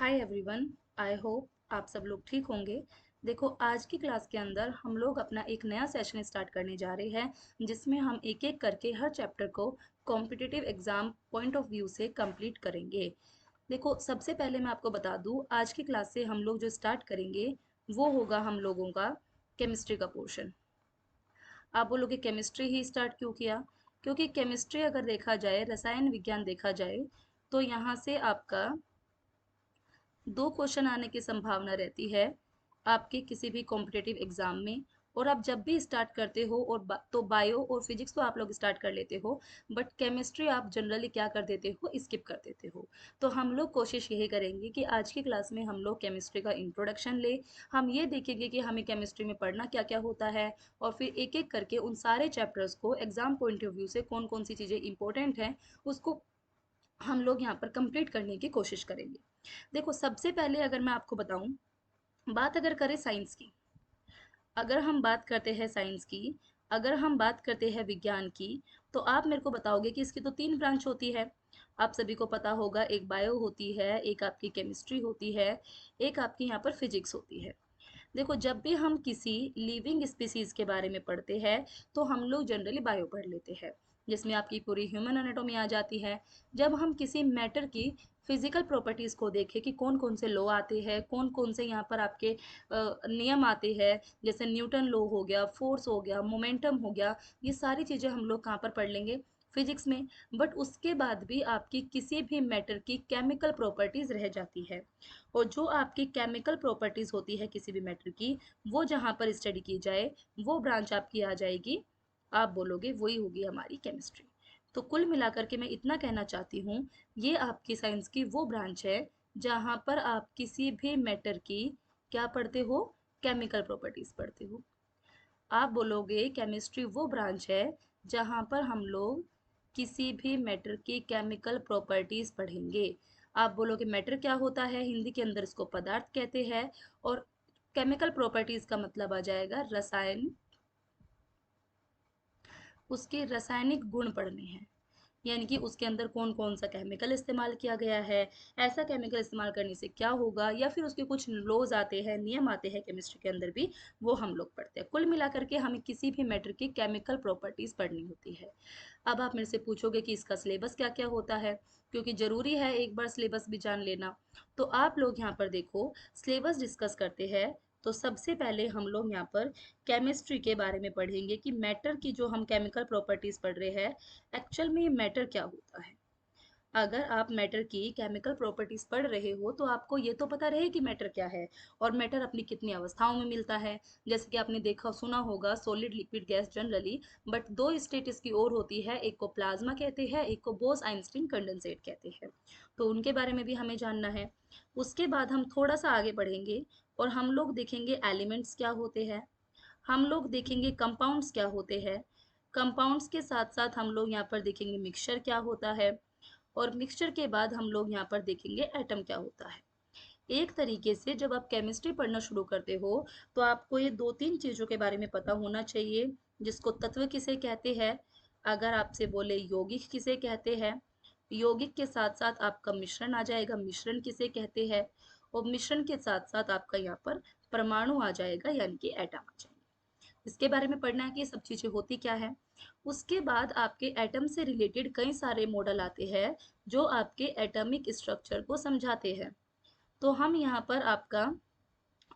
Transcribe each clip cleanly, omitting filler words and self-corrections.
Hi everyone. I hope आप सब लोग ठीक होंगे। देखो, आज की क्लास के अंदर हम लोग अपना एक नया सेशन स्टार्ट करने जा रहे हैं जिसमें हम एक एक करके हर चैप्टर को competitive exam point of view से कंप्लीट करेंगे। देखो, सबसे पहले मैं आपको बता दूं, आज की क्लास से हम लोग जो स्टार्ट करेंगे वो होगा हम लोगों का केमिस्ट्री का पोर्शन। आप बोलोगे केमिस्ट्री ही स्टार्ट क्यों किया? क्योंकि केमिस्ट्री अगर देखा जाए, रसायन विज्ञान देखा जाए, तो यहाँ से आपका दो क्वेश्चन आने की संभावना रहती है आपके किसी भी कॉम्पिटिटिव एग्जाम में। और आप जब भी स्टार्ट करते हो तो बायो और फिजिक्स तो आप लोग स्टार्ट कर लेते हो, बट केमिस्ट्री आप जनरली क्या कर देते हो, स्किप कर देते हो। तो हम लोग कोशिश यही करेंगे कि आज की क्लास में हम लोग केमिस्ट्री का इंट्रोडक्शन ले। हम ये देखेंगे कि हमें केमिस्ट्री में पढ़ना क्या क्या होता है, और फिर एक एक करके उन सारे चैप्टर्स को एग्जाम पॉइंट ऑफ व्यू से कौन कौन सी चीज़ें इंपॉर्टेंट हैं उसको हम लोग यहाँ पर कंप्लीट करने की कोशिश करेंगे। देखो, सबसे पहले अगर मैं आपको बताऊं, बात अगर करें साइंस की, अगर हम बात करते हैं साइंस की, अगर हम बात करते हैं विज्ञान की, तो आप मेरे को बताओगे कि इसकी तो तीन ब्रांच होती है। आप सभी को पता होगा, एक बायो होती है, एक आपकी केमिस्ट्री होती है, एक आपकी यहाँ पर फिजिक्स होती है। देखो, जब भी हम किसी लिविंग स्पीसीज के बारे में पढ़ते हैं तो हम लोग जनरली बायो पढ़ लेते हैं, जिसमें आपकी पूरी ह्यूमन एनाटॉमी आ जाती है। जब हम किसी मैटर की फिजिकल प्रॉपर्टीज़ को देखें कि कौन कौन से लॉ आते हैं, कौन कौन से यहाँ पर आपके नियम आते हैं, जैसे न्यूटन लॉ हो गया, फोर्स हो गया, मोमेंटम हो गया, ये सारी चीज़ें हम लोग कहाँ पर पढ़ लेंगे, फिजिक्स में। बट उसके बाद भी आपकी किसी भी मैटर की केमिकल प्रॉपर्टीज़ रह जाती है, और जो आपकी केमिकल प्रॉपर्टीज़ होती है किसी भी मैटर की, वो जहाँ पर स्टडी की जाए, वो ब्रांच आपकी आ जाएगी, आप बोलोगे वही होगी हमारी केमिस्ट्री। तो कुल मिलाकर के मैं इतना कहना चाहती हूँ, ये आपकी साइंस की वो ब्रांच है जहाँ पर आप किसी भी मैटर की क्या पढ़ते हो, केमिकल प्रॉपर्टीज़ पढ़ते हो। आप बोलोगे केमिस्ट्री वो ब्रांच है जहाँ पर हम लोग किसी भी मैटर की केमिकल प्रॉपर्टीज पढ़ेंगे। आप बोलोगे मैटर क्या होता है, हिंदी के अंदर इसको पदार्थ कहते हैं, और केमिकल प्रॉपर्टीज का मतलब आ जाएगा रसायन, उसके रासायनिक गुण पढ़ने हैं। यानी कि उसके अंदर कौन कौन सा केमिकल इस्तेमाल किया गया है, ऐसा केमिकल इस्तेमाल करने से क्या होगा, या फिर उसके कुछ लॉज आते हैं, नियम आते हैं केमिस्ट्री के अंदर भी, वो हम लोग पढ़ते हैं। कुल मिलाकर के हमें किसी भी मैटर की केमिकल प्रॉपर्टीज पढ़नी होती है। अब आप मेरे से पूछोगे कि इसका सिलेबस क्या क्या होता है, क्योंकि ज़रूरी है एक बार सिलेबस भी जान लेना। तो आप लोग यहाँ पर देखो, सिलेबस डिस्कस करते हैं। तो सबसे पहले हम लोग यहाँ पर केमिस्ट्री के बारे में पढ़ेंगे कि मैटर की जो हम केमिकल प्रॉपर्टीज पढ़ रहे हैं, एक्चुअल में ये मैटर क्या होता है। अगर आप मैटर की केमिकल प्रॉपर्टीज पढ़ रहे हो तो आपको ये तो पता रहे कि मैटर क्या है, और मैटर अपनी कितनी अवस्थाओं में मिलता है। जैसे कि आपने देखा सुना होगा, solid, liquid, gas generally, but दो स्टेट इसकी और होती है, एक को प्लाज्मा कहते हैं, एक को बोस आइंस्टीन कंडेंसेट कहते हैं। तो उनके बारे में भी हमें जानना है। उसके बाद हम थोड़ा सा आगे बढ़ेंगे और हम लोग देखेंगे एलिमेंट्स क्या होते हैं, हम लोग देखेंगे कंपाउंड्स क्या होते हैं, कंपाउंड्स के साथ साथ हम लोग यहाँ पर देखेंगे मिक्सचर क्या होता है, और मिक्सचर के बाद हम लोग यहाँ पर देखेंगे एटम क्या होता है। एक तरीके से जब आप केमिस्ट्री पढ़ना शुरू करते हो तो आपको ये दो तीन चीज़ों के बारे में पता होना चाहिए, जिसको तत्व किसे कहते हैं, अगर आपसे बोले यौगिक किसे कहते हैं, यौगिक के साथ साथ आपका मिश्रण आ जाएगा, मिश्रण किसे कहते हैं, और मिश्रण के साथ साथ आपका यहाँ पर परमाणु आ जाएगा, यानी कि एटम आ जाएगा। इसके बारे में पढ़ना है कि ये सब चीज़ें होती क्या है। उसके बाद आपके एटम से रिलेटेड कई सारे मॉडल आते हैं जो आपके एटॉमिक स्ट्रक्चर को समझाते हैं। तो हम यहाँ पर आपका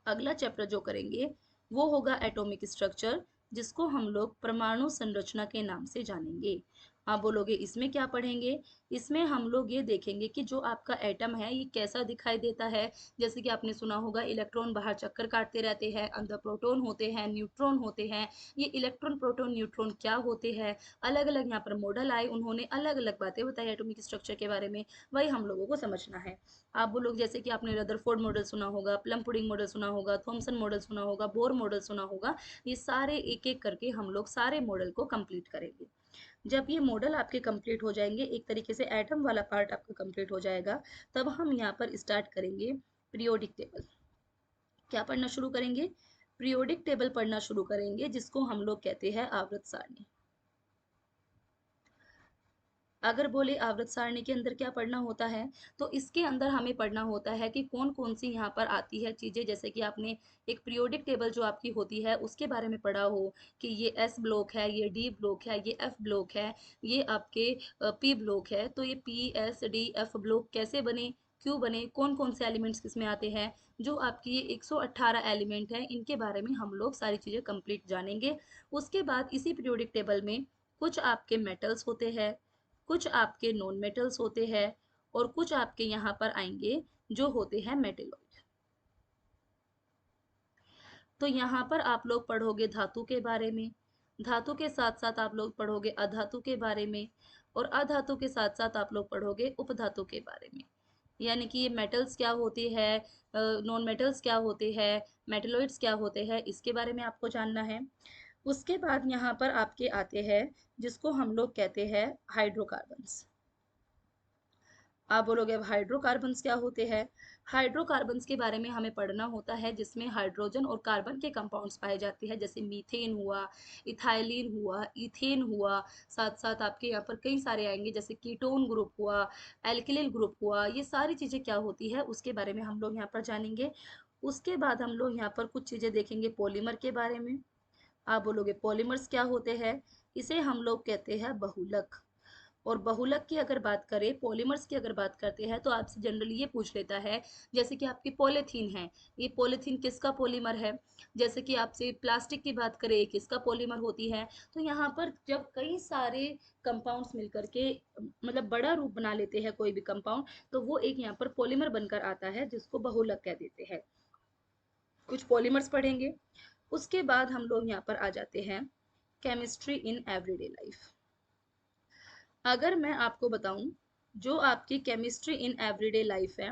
अगला चैप्टर जो करेंगे वो होगा एटॉमिक स्ट्रक्चर, जिसको हम लोग परमाणु संरचना के नाम से जानेंगे। आप बोलोगे इसमें क्या पढ़ेंगे? इसमें हम लोग ये देखेंगे कि जो आपका एटम है ये कैसा दिखाई देता है। जैसे कि आपने सुना होगा, इलेक्ट्रॉन बाहर चक्कर काटते रहते हैं, अंदर प्रोटॉन होते हैं, न्यूट्रॉन होते हैं। ये इलेक्ट्रॉन, प्रोटॉन, न्यूट्रॉन क्या होते हैं, अलग अलग यहाँ पर मॉडल आए, उन्होंने अलग अलग बातें बताई एटॉमिक स्ट्रक्चर के बारे में, वही हम लोगों को समझना है। आप बोलोगे जैसे कि आपने रदरफोर्ड मॉडल सुना होगा, प्लम पुडिंग मॉडल सुना होगा, थॉमसन मॉडल सुना होगा, बोर मॉडल सुना होगा, ये सारे एक एक करके हम लोग सारे मॉडल को कंप्लीट करेंगे। जब ये मॉडल आपके कंप्लीट हो जाएंगे, एक तरीके से एटम वाला पार्ट आपका कंप्लीट हो जाएगा, तब हम यहाँ पर स्टार्ट करेंगे पीरियोडिक टेबल। क्या पढ़ना शुरू करेंगे? पीरियोडिक टेबल पढ़ना शुरू करेंगे, जिसको हम लोग कहते हैं आवर्त सारणी। अगर बोले आवर्त सारणी के अंदर क्या पढ़ना होता है, तो इसके अंदर हमें पढ़ना होता है कि कौन-कौन सी यहाँ पर आती है चीज़ें, जैसे कि आपने एक पीरियोडिक टेबल जो आपकी होती है उसके बारे में पढ़ा हो कि ये एस ब्लॉक है, ये डी ब्लॉक है, ये एफ ब्लॉक है, ये आपके पी ब्लॉक है। तो ये P S D F block कैसे बने, क्यों बने, कौन-कौन से एलिमेंट्स किसमें आते हैं, जो आपकी ये 118 एलिमेंट है इनके बारे में हम लोग सारी चीज़ें कंप्लीट जानेंगे। उसके बाद इसी पीरियोडिक टेबल में कुछ आपके मेटल्स होते हैं, कुछ आपके नॉन मेटल्स होते हैं, और कुछ आपके यहाँ पर आएंगे जो होते हैं मेटेलॉइड। तो यहाँ पर आप लोग पढ़ोगे धातु के बारे में, धातु के साथ साथ आप लोग पढ़ोगे अधातु के बारे में, और अधातु के साथ साथ आप लोग पढ़ोगे उपधातु के बारे में। यानी कि ये मेटल्स क्या होते हैं, नॉन मेटल्स क्या होते हैं, मेटेलॉइड्स क्या होते हैं, इसके बारे में आपको जानना है। उसके बाद यहाँ पर आपके आते हैं जिसको हम लोग कहते हैं हाइड्रोकार्बन्स। आप बोलोगे अब हाइड्रोकार्बन्स क्या होते हैं। हाइड्रोकार्बन्स के बारे में हमें पढ़ना होता है जिसमें हाइड्रोजन और कार्बन के कंपाउंड्स पाए जाते हैं, जैसे मीथेन हुआ, इथाइलिन हुआ, इथेन हुआ। साथ साथ आपके यहाँ पर कई सारे आएंगे जैसे कीटोन ग्रुप हुआ, एल्किलिल ग्रुप हुआ। ये सारी चीज़ें क्या होती है उसके बारे में हम लोग यहाँ पर जानेंगे। उसके बाद हम लोग यहाँ पर कुछ चीज़ें देखेंगे पॉलीमर के बारे में। आप बोलोगे पॉलीमर्स क्या होते हैं, इसे हम लोग कहते हैं बहुलक। और बहुलक की अगर बात करें, पॉलीमर्स की अगर बात करते हैं, तो आपसे जनरली ये पूछ लेता है, जैसे कि आपकी पॉलीथीन है, ये पॉलीथीन किसका पॉलीमर है। जैसे कि आपसे प्लास्टिक की बात करें, किसका पॉलीमर होती है। तो यहाँ पर जब कई सारे कंपाउंड्स मिलकर के मतलब बड़ा रूप बना लेते हैं कोई भी कंपाउंड, तो वो एक यहाँ पर पॉलीमर बनकर आता है जिसको बहुलक कह देते हैं। कुछ पॉलीमर्स पढ़ेंगे। उसके बाद हम लोग यहाँ पर आ जाते हैं केमिस्ट्री इन एवरीडे लाइफ। अगर मैं आपको बताऊं, जो आपकी केमिस्ट्री इन एवरीडे लाइफ है,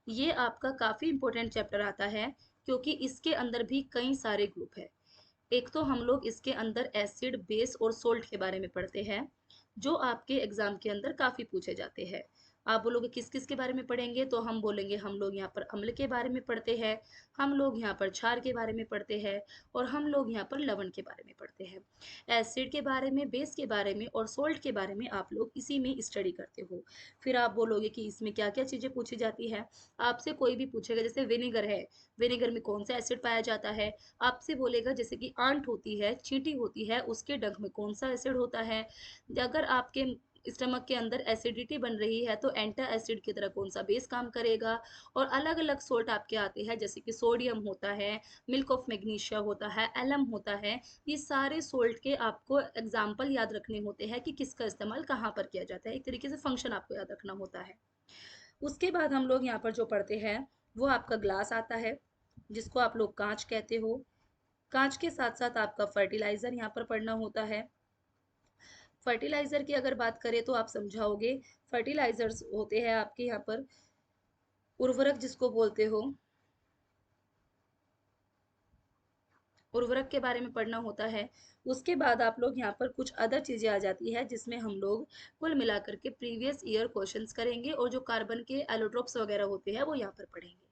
ये आपका काफ़ी इंपॉर्टेंट चैप्टर आता है, क्योंकि इसके अंदर भी कई सारे ग्रुप है। एक तो हम लोग इसके अंदर एसिड, बेस और सोल्ट के बारे में पढ़ते हैं, जो आपके एग्जाम के अंदर काफ़ी पूछे जाते हैं। आप बोलोगे किस किस के बारे में पढ़ेंगे, तो हम बोलेंगे हम लोग यहाँ पर अम्ल के बारे में पढ़ते हैं, हम लोग यहाँ पर क्षार के बारे में पढ़ते हैं, और हम लोग यहाँ पर लवण के बारे में पढ़ते हैं। एसिड के बारे में, बेस के बारे में और सोल्ट के बारे में आप लोग इसी में स्टडी करते हो। फिर आप बोलोगे कि इसमें क्या क्या चीज़ें पूछी जाती है। आपसे कोई भी पूछेगा, जैसे विनेगर है, विनेगर में कौन सा एसिड पाया जाता है। आपसे बोलेगा जैसे कि आंट होती है, चींटी होती है, उसके डंक में कौन सा एसिड होता है। अगर आपके स्टमक के अंदर एसिडिटी बन रही है, तो एंटा एसिड की तरह कौन सा बेस काम करेगा। और अलग अलग सोल्ट आपके आते हैं, जैसे कि सोडियम होता है, मिल्क ऑफ मैग्नीशिया होता है, एलम होता है। ये सारे सोल्ट के आपको एग्जाम्पल याद रखने होते हैं कि किसका इस्तेमाल कहाँ पर किया जाता है। एक तरीके से फंक्शन आपको याद रखना होता है। उसके बाद हम लोग यहाँ पर जो पढ़ते हैं, वो आपका ग्लास आता है, जिसको आप लोग कांच कहते हो। कांच के साथ साथ आपका फर्टिलाइजर यहाँ पर पढ़ना होता है। फर्टिलाइजर की अगर बात करें तो आप समझाओगे, फर्टिलाइजर्स होते हैं आपके यहाँ पर उर्वरक जिसको बोलते हो, उर्वरक के बारे में पढ़ना होता है। उसके बाद आप लोग यहाँ पर कुछ अदर चीज़ें आ जाती है, जिसमें हम लोग कुल मिलाकर के प्रीवियस ईयर क्वेश्चंस करेंगे, और जो कार्बन के एलोट्रोप्स वगैरह होते हैं वो यहाँ पर पढ़ेंगे।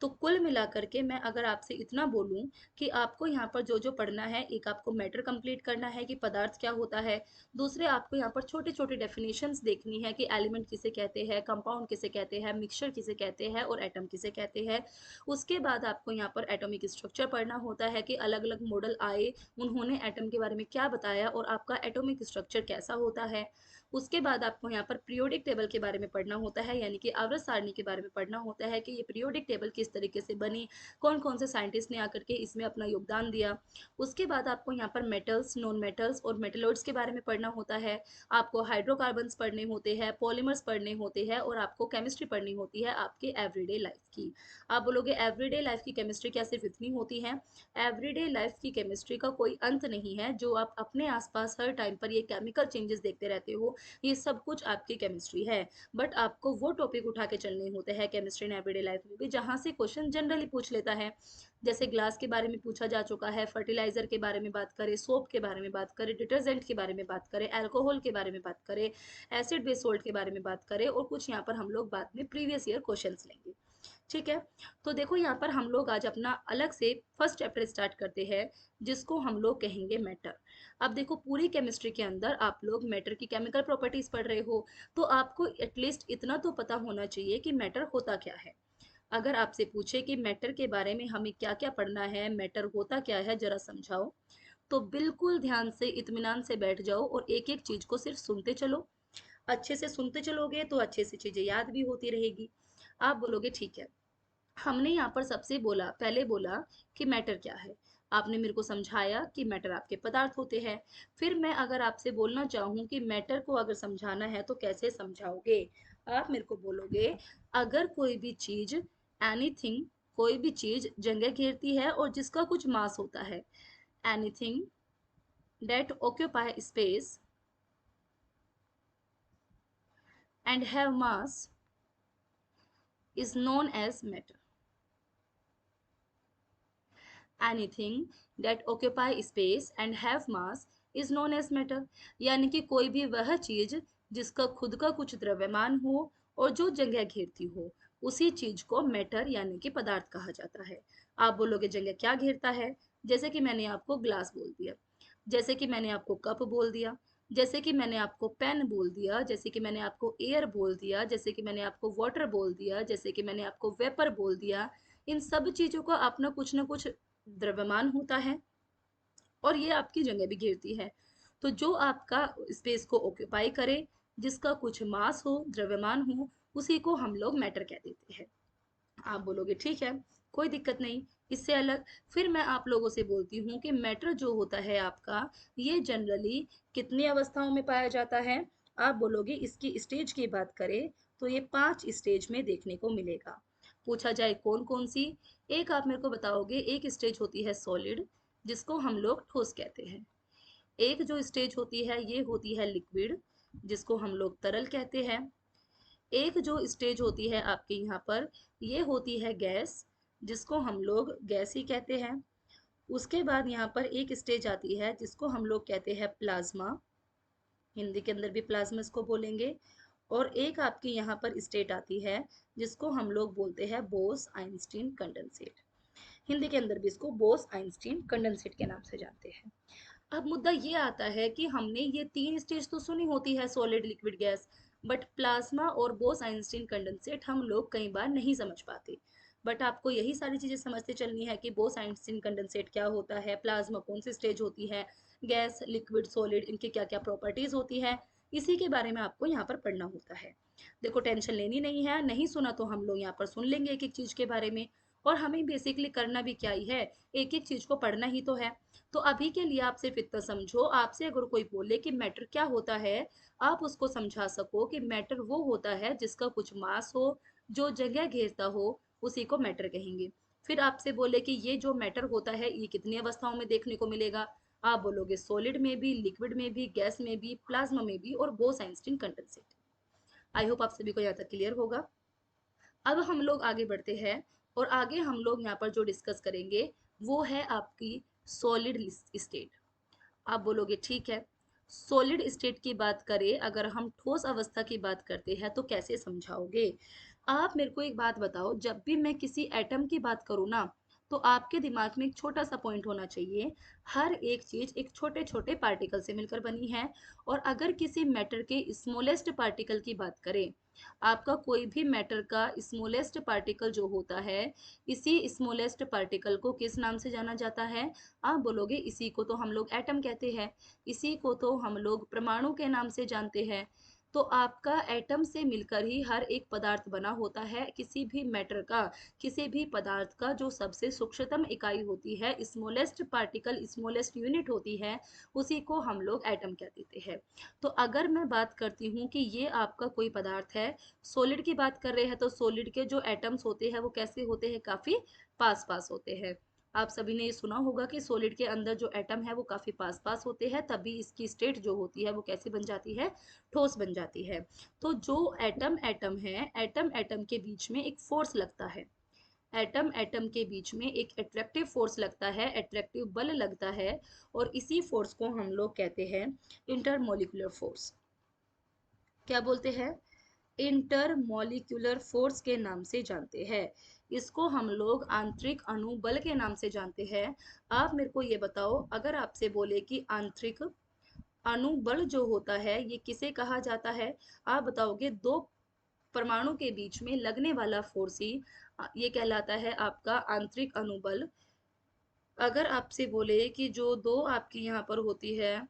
तो कुल मिलाकर के मैं अगर आपसे इतना बोलूं कि आपको यहाँ पर जो जो पढ़ना है, एक आपको मैटर कंप्लीट करना है कि पदार्थ क्या होता है। दूसरे आपको यहाँ पर छोटे छोटे डेफिनेशंस देखनी है कि एलिमेंट किसे कहते हैं, कंपाउंड किसे कहते हैं, मिक्सचर किसे कहते हैं, और एटम किसे कहते हैं। उसके बाद आपको यहाँ पर एटॉमिक स्ट्रक्चर पढ़ना होता है कि अलग अलग मॉडल आए, उन्होंने एटम के बारे में क्या बताया और आपका एटॉमिक स्ट्रक्चर कैसा होता है। उसके बाद आपको यहाँ पर पीरियोडिक टेबल के बारे में पढ़ना होता है, यानी कि आवर्त सारणी के बारे में पढ़ना होता है कि ये पीरियोडिक टेबल किस तरीके से बनी, कौन कौन से साइंटिस्ट ने आकर के इसमें अपना योगदान दिया। उसके बाद आपको यहाँ पर मेटल्स, नॉन मेटल्स और मेटेलॉइड्स के बारे में पढ़ना होता है। आपको हाइड्रोकार्बन्स पढ़ने होते हैं, पॉलीमर्स पढ़ने होते हैं, और आपको केमिस्ट्री पढ़नी होती है आपके एवरीडे लाइफ की। आप बोलोगे एवरीडे लाइफ की केमिस्ट्री क्या सिर्फ इतनी होती है। एवरीडे लाइफ की केमिस्ट्री का कोई अंत नहीं है, जो आप अपने आसपास हर टाइम पर ये केमिकल चेंजेस देखते रहते हो, ये सब कुछ आपकी केमिस्ट्री है। बट आपको वो टॉपिक उठा के चलने होते हैं केमिस्ट्री इन एवरीडे लाइफ में भी, जहाँ से क्वेश्चन जनरली पूछ लेता है। जैसे ग्लास के बारे में पूछा जा चुका है, फर्टिलाइजर के बारे में बात करें, सोप के बारे में बात करें, डिटर्जेंट के बारे में बात करें, अल्कोहल के बारे में बात करें, एसिड बेस सोल्ट के बारे में बात करें, और कुछ यहाँ पर हम लोग बाद में प्रीवियस ईयर क्वेश्चंस लेंगे। ठीक है। तो देखो यहाँ पर हम लोग आज अपना अलग से फर्स्ट चैप्टर स्टार्ट करते हैं, जिसको हम लोग कहेंगे मैटर। अब देखो पूरी केमिस्ट्री के अंदर आप लोग मैटर की केमिकल प्रॉपर्टीज पढ़ रहे हो, तो आपको एटलीस्ट इतना तो पता होना चाहिए कि मैटर होता क्या है। अगर आपसे पूछे कि मैटर के बारे में हमें क्या क्या पढ़ना है, मैटर होता क्या है, जरा समझाओ, तो बिल्कुल ध्यान से इत्मीनान से बैठ जाओ और एक एक चीज को सिर्फ सुनते चलो। अच्छे से सुनते चलोगे तो अच्छे से चीजें याद भी होती रहेगी। आप बोलोगे ठीक है, हमने यहाँ पर सबसे बोला, पहले बोला कि मैटर क्या है, आपने मेरे को समझाया कि मैटर आपके पदार्थ होते हैं। फिर मैं अगर आपसे बोलना चाहूँ कि मैटर को अगर समझाना है तो कैसे समझाओगे, आप मेरे को बोलोगे अगर कोई भी चीज, एनीथिंग, कोई भी चीज जगह घेरती है और जिसका कुछ मास होता है, anything that occupy space and have mass is known as matter. Anything that occupy space and have mass is known as matter. यानी कि कोई भी वह चीज जिसका खुद का कुछ द्रव्यमान हो और जो जगह घेरती हो, उसी चीज को मैटर यानी कि पदार्थ कहा जाता है। आप बोलोगे जगह क्या घेरता है, जैसे कि मैंने आपको ग्लास बोल दिया, जैसे कि मैंने आपको कप बोल दिया, जैसे कि मैंने आपको पेन बोल दिया, जैसे कि मैंने आपको एयर बोल दिया, जैसे कि मैंने आपको वाटर बोल दिया, जैसे कि मैंने आपको वेपर बोल दिया। इन सब चीजों का अपना कुछ ना कुछ द्रव्यमान होता है और ये आपकी जगह भी घेरती है। तो जो आपका स्पेस को ऑक्यूपाई करे, जिसका कुछ मास हो, द्रव्यमान हो, उसी को हम लोग मैटर कह देते हैं। आप बोलोगे ठीक है, कोई दिक्कत नहीं। इससे अलग फिर मैं आप लोगों से बोलती हूँ कि मैटर जो होता है आपका, ये जनरली कितनी अवस्थाओं में पाया जाता है। आप बोलोगे इसकी स्टेज की बात करें तो ये 5 स्टेज में देखने को मिलेगा। पूछा जाए कौन कौन सी, एक आप मेरे को बताओगे, एक स्टेज होती है सॉलिड, जिसको हम लोग ठोस कहते हैं। एक जो स्टेज होती है ये होती है लिक्विड, जिसको हम लोग तरल कहते हैं। एक जो स्टेज होती है आपके यहाँ पर, ये होती है गैस, जिसको हम लोग गैस ही कहते हैं। उसके बाद यहाँ पर एक स्टेज आती है जिसको हम लोग कहते हैं प्लाज्मा, हिंदी के अंदर भी प्लाज्मा इसको बोलेंगे। और एक आपकी यहाँ पर स्टेट आती है जिसको हम लोग बोलते हैं बोस आइंस्टीन कंडेंसेट, हिंदी के अंदर भी इसको बोस आइंस्टीन कंडेंसेट के नाम से जानते हैं। अब मुद्दा ये आता है कि हमने ये 3 स्टेज तो सुनी होती है, solid, liquid, gas, but plasma और बोस आइंस्टीन कंडेंसेट हम लोग कई बार नहीं समझ पाते। बट आपको यही सारी चीजें समझते चलनी है कि बोस आइंस्टीन कंडेंसेट क्या होता है, प्लाज्मा कौन सी स्टेज होती है, गैस, लिक्विड, सॉलिड, इनकी क्या क्या प्रॉपर्टीज होती है, इसी के बारे में आपको यहाँ पर पढ़ना होता है। देखो टेंशन लेनी नहीं है, नहीं सुना तो हम लोग यहाँ पर सुन लेंगे एक एक चीज के बारे में। और हमें बेसिकली करना भी क्या ही है, एक एक चीज को पढ़ना ही तो है। तो अभी के लिए आप सिर्फ इतना समझो, आपसे अगर कोई बोले कि मैटर क्या होता है, आप उसको समझा सको कि मैटर वो होता है जिसका कुछ मास हो, जो जगह घेरता हो, उसी को मैटर कहेंगे। फिर आपसे बोले कि ये जो मैटर होता है ये कितनी अवस्थाओं में देखने को मिलेगा, आप बोलोगे सॉलिड में भी, लिक्विड में भी, गैस में भी, प्लाज्मा में भी और Bose Einstein condensate. I hope आप सभी को यहाँ तक क्लियर होगा। अब हम लोग आगे बढ़ते हैं और आगे हम लोग यहाँ पर जो डिस्कस करेंगे वो है आपकी सॉलिड स्टेट। आप बोलोगे ठीक है, सॉलिड स्टेट की बात करें, अगर हम ठोस अवस्था की बात करते हैं तो कैसे समझाओगे। आप मेरे को एक बात बताओ, जब भी मैं किसी एटम की बात करूँ ना, तो आपके दिमाग में एक छोटा सा पॉइंट होना चाहिए, हर एक चीज एक छोटे छोटे पार्टिकल से मिलकर बनी है। और अगर किसी मैटर के स्मॉलेस्ट पार्टिकल की बात करें, आपका कोई भी मैटर का स्मॉलेस्ट पार्टिकल जो होता है, इसी स्मॉलेस्ट पार्टिकल को किस नाम से जाना जाता है। आप बोलोगे इसी को तो हम लोग एटम कहते हैं, इसी को तो हम लोग परमाणु के नाम से जानते हैं। तो आपका एटम से मिलकर ही हर एक पदार्थ बना होता है। किसी भी मैटर का, किसी भी पदार्थ का जो सबसे सूक्ष्मतम इकाई होती है, स्मॉलेस्ट पार्टिकल, स्मॉलेस्ट यूनिट होती है, उसी को हम लोग एटम कह देते हैं। तो अगर मैं बात करती हूँ कि ये आपका कोई पदार्थ है, सॉलिड की बात कर रहे हैं, तो सॉलिड के जो एटम्स होते हैं वो कैसे होते हैं, काफी पास पास होते हैं। आप सभी ने ये सुना होगा कि सॉलिड के अंदर जो एटम है वो काफी पास पास होते हैं, तभी इसकी स्टेट जो होती है वो कैसी बन जाती है, ठोस बन जाती है। तो जो एटम एटम है, एटम एटम के बीच में एक फोर्स लगता है, एटम एटम के बीच में एक अट्रैक्टिव फोर्स लगता है, अट्रैक्टिव बल लगता है। और इसी फोर्स को हम लोग कहते हैं इंटरमोलिकुलर फोर्स। क्या बोलते हैं, इंटरमॉलिक्यूलर फोर्स के नाम से जानते हैं। इसको हम लोग आंतरिक अणु बल के नाम से जानते हैं। आप मेरे को ये बताओ, अगर आपसे बोले कि आंतरिक अणु बल जो होता है ये किसे कहा जाता है, आप बताओगे दो परमाणु के बीच में लगने वाला फोर्स ही ये कहलाता है आपका आंतरिक अणुबल। अगर आपसे बोले कि जो दो आपकी यहाँ पर होती है,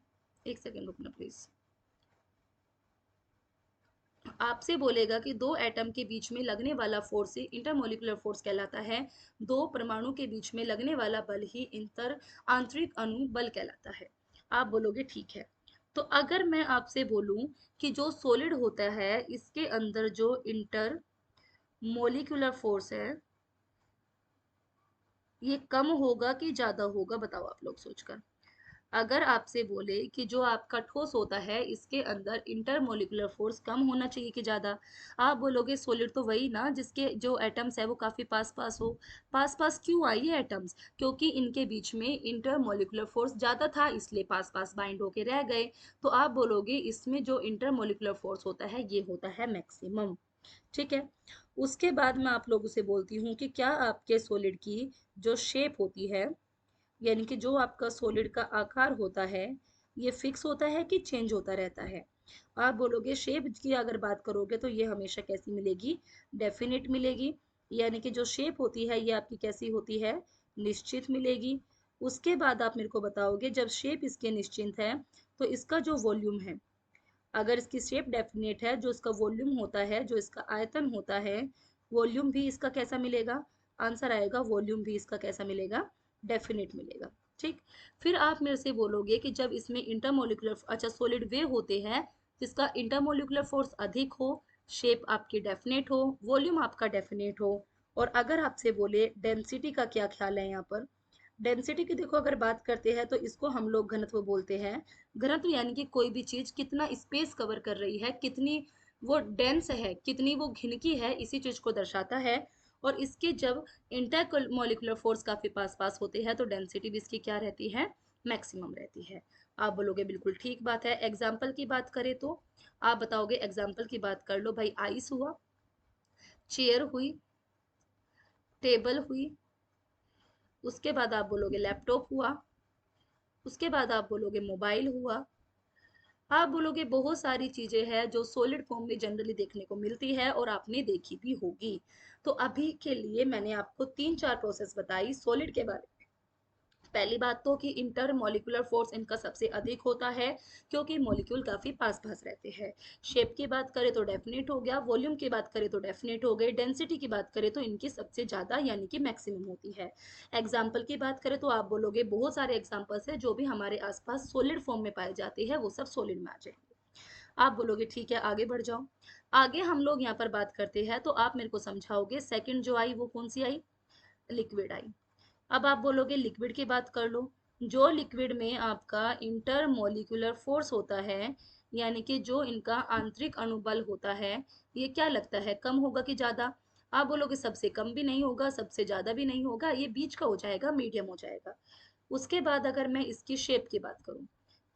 एक सेकेंड रुकना प्लीज, आपसे बोलेगा कि दो एटम के बीच में लगने वाला फोर्स ही इंटरमोलिकुलर फोर्स कहलाता है। दो परमाणु के बीच में लगने वाला बल ही इंटर आंतरिक अणु बल कहलाता है। आप बोलोगे ठीक है। तो अगर मैं आपसे बोलूं कि जो सॉलिड होता है इसके अंदर जो इंटर मोलिकुलर फोर्स है ये कम होगा कि ज्यादा होगा, बताओ आप लोग सोचकर। अगर आपसे बोले कि जो आपका ठोस होता है इसके अंदर इंटरमोलिकुलर फोर्स कम होना चाहिए कि ज्यादा, आप बोलोगे सॉलिड तो वही ना जिसके जो एटम्स है वो काफी पास पास हो। पास पास क्यों आई है एटम्स, क्योंकि इनके बीच में इंटरमोलिकुलर फोर्स ज्यादा था इसलिए पास पास बाइंड होके रह गए। तो आप बोलोगे इसमें जो इंटरमोलिकुलर फोर्स होता है ये होता है मैक्सिमम। ठीक है। उसके बाद मैं आप लोगों से बोलती हूँ कि क्या आपके सॉलिड की जो शेप होती है, यानी कि जो आपका सॉलिड का आकार होता है ये फिक्स होता है कि चेंज होता रहता है। आप बोलोगे शेप की अगर बात करोगे तो ये हमेशा कैसी मिलेगी, डेफिनेट मिलेगी। यानी कि जो शेप होती है ये आपकी कैसी होती है, निश्चित मिलेगी। उसके बाद आप मेरे को बताओगे जब शेप इसके निश्चित है तो इसका जो वॉल्यूम है, अगर इसकी शेप डेफिनेट है, जो इसका वॉल्यूम होता है, जो इसका आयतन होता है, वॉल्यूम भी इसका कैसा मिलेगा, आंसर आएगा वॉल्यूम भी इसका कैसा मिलेगा, डेफिनेट मिलेगा। ठीक। फिर आप मेरे से बोलोगे कि जब इसमें इंटरमोलिकुलर, अच्छा सॉलिड वे होते हैं जिसका इंटरमोलिकुलर फोर्स अधिक हो, शेप आपकी डेफिनेट हो, वॉल्यूम आपका डेफिनेट हो। और अगर आपसे बोले डेंसिटी का क्या ख्याल है यहाँ पर, डेंसिटी की देखो अगर बात करते हैं तो इसको हम लोग घनत्व बोलते हैं। घनत्व यानी कि कोई भी चीज कितना स्पेस कवर कर रही है, कितनी वो डेंस है, कितनी वो घिनकी है, इसी चीज को दर्शाता है। और इसके जब इंटरमोलिकुलर फोर्स काफी पास पास होते हैं तो डेंसिटी भी इसकी क्या रहती है, मैक्सिमम रहती है। आप बोलोगे बिल्कुल ठीक बात है। एग्जाम्पल की बात करें तो आप बताओगे, एग्जाम्पल की बात कर लो भाई, आइस हुआ, चेयर हुई, टेबल हुई, उसके बाद आप बोलोगे लैपटॉप हुआ, उसके बाद आप बोलोगे मोबाइल हुआ, आप बोलोगे बहुत सारी चीजें हैं जो सॉलिड फॉर्म में जनरली देखने को मिलती है और आपने देखी भी होगी। तो अभी के लिए मैंने आपको तीन चार प्रोसेस बताई सॉलिड के बारे में। पहली बात तो कि इंटर मॉलिक्यूलर फोर्स इनका सबसे अधिक होता है क्योंकि मॉलिक्यूल काफी पास पास रहते हैं। शेप की बात करें तो डेफिनेट हो गया, वॉल्यूम की बात करें तो डेफिनेट हो गई, डेंसिटी की बात करें तो इनकी सबसे ज्यादा यानी कि मैक्सिमम होती है। एग्जाम्पल की बात करें तो आप बोलोगे बहुत सारे एग्जाम्पल्स है जो भी हमारे आसपास सॉलिड फॉर्म में पाए जाते हैं वो सब सॉलिड में आ जाएंगे। आप बोलोगे ठीक है आगे बढ़ जाओ। आगे हम लोग यहाँ पर बात करते हैं तो आप मेरे को समझाओगे सेकंड जो आई वो कौन सी आई, लिक्विड आई। अब आप बोलोगे लिक्विड की बात कर लो। जो लिक्विड में आपका इंटरमोलिकुलर फोर्स होता है, यानी कि जो इनका आंतरिक अणुबल होता है, ये क्या लगता है कम होगा कि ज्यादा। आप बोलोगे सबसे कम भी नहीं होगा सबसे ज्यादा भी नहीं होगा, ये बीच का हो जाएगा, मीडियम हो जाएगा। उसके बाद अगर मैं इसकी शेप की बात करूं,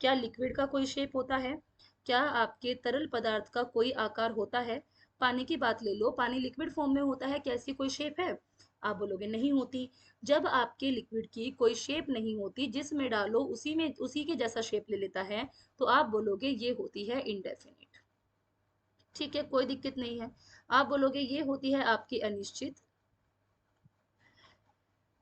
क्या लिक्विड का कोई शेप होता है, क्या आपके तरल पदार्थ का कोई आकार होता है। पानी की बात ले लो, पानी लिक्विड फॉर्म में होता है, क्या ऐसी कोई शेप है, आप बोलोगे नहीं होती। जब आपके लिक्विड की कोई शेप नहीं होती, जिसमें डालो उसी में उसी के जैसा शेप ले लेता है, तो आप बोलोगे ये होती है इंडेफिनिट। ठीक है, कोई दिक्कत नहीं है। आप बोलोगे ये होती है आपकी अनिश्चित।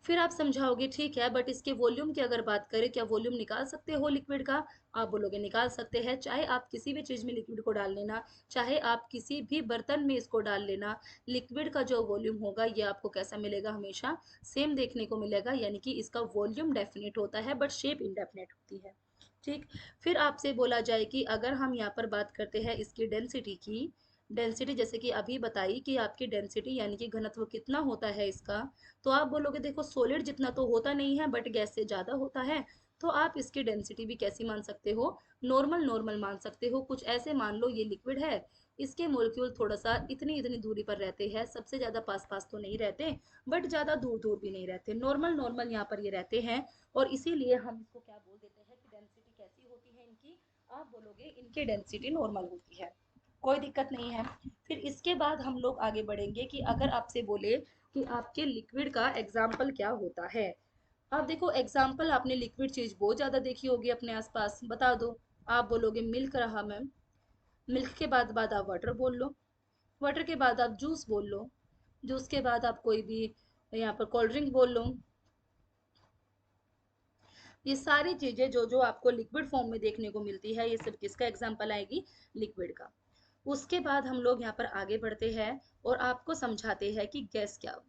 फिर आप समझाओगे ठीक है बट इसके वॉल्यूम की अगर बात करें, क्या वॉल्यूम निकाल सकते हो लिक्विड का, आप बोलोगे निकाल सकते हैं, चाहे आप किसी भी चीज में लिक्विड को डाल लेना, चाहे आप किसी भी बर्तन में इसको डाल लेना, लिक्विड का जो वॉल्यूम होगा ये आपको कैसा मिलेगा, हमेशा सेम देखने को मिलेगा, यानी कि इसका वॉल्यूम डेफिनेट होता है बट शेप इनडेफिनेट होती है। ठीक। फिर आपसे बोला जाए कि अगर हम यहाँ पर बात करते हैं इसकी डेंसिटी की, डेंसिटी जैसे कि अभी बताई कि आपकी डेंसिटी यानी कि घनत्व कितना होता है इसका, तो आप बोलोगे देखो सॉलिड जितना तो होता नहीं है बट गैस से ज्यादा होता है, तो आप इसकी डेंसिटी भी कैसी मान सकते हो, नॉर्मल नॉर्मल मान सकते हो। कुछ ऐसे मान लो ये लिक्विड है, इसके मॉलिक्यूल थोड़ा सा इतनी इतनी दूरी पर रहते हैं, सबसे ज्यादा पास पास तो नहीं रहते बट ज्यादा दूर दूर भी नहीं रहते, नॉर्मल नॉर्मल यहाँ पर ये रहते हैं। और इसीलिए हम इसको क्या बोल देते हैं कि डेंसिटी कैसी होती है इनकी, आप बोलोगे इनकी डेंसिटी नॉर्मल होती है। कोई दिक्कत नहीं है। फिर इसके बाद हम लोग आगे बढ़ेंगे कि अगर आपसे बोले कि आपके लिक्विड का एग्जाम्पल क्या होता है। आप देखो एग्जाम्पल, आपने लिक्विड चीज बहुत ज्यादा देखी होगी अपने आसपास, बता दो। आप बोलोगे मिल्क रहा मैम, मिल्क के बाद आप वाटर बोल लो, वाटर के बाद आप जूस बोल लो, जूस के बाद आप कोई भी यहाँ पर कोल्ड ड्रिंक बोल लो। ये सारी चीजें जो जो आपको लिक्विड फॉर्म में देखने को मिलती है, ये सब किसका एग्जाम्पल आएगी, लिक्विड का। उसके बाद हम लोग यहाँ पर आगे बढ़ते हैं और आपको समझाते हैं कि गैस क्या।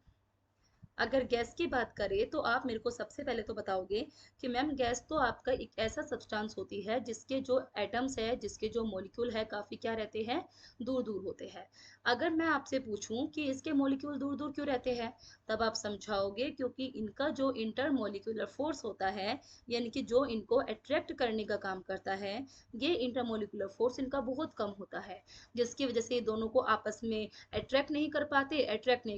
अगर गैस की बात करें तो आप मेरे को सबसे पहले तो बताओगे कि मैम गैस तो आपका एक ऐसा सब्सटेंस होती है जिसके जो एटम्स है, जिसके जो मॉलिक्यूल है, काफी क्या रहते हैं, दूर दूर होते हैं। अगर मैं आपसे पूछूं कि इसके मॉलिक्यूल दूर दूर क्यों रहते हैं, तब आप समझाओगे क्योंकि इनका जो इंटर मॉलिक्यूलर फोर्स होता है, यानी कि जो इनको अट्रैक्ट करने का काम करता है, ये इंटरमोलिकुलर फोर्स इनका बहुत कम होता है, जिसकी वजह से ये दोनों को आपस में अट्रैक्ट नहीं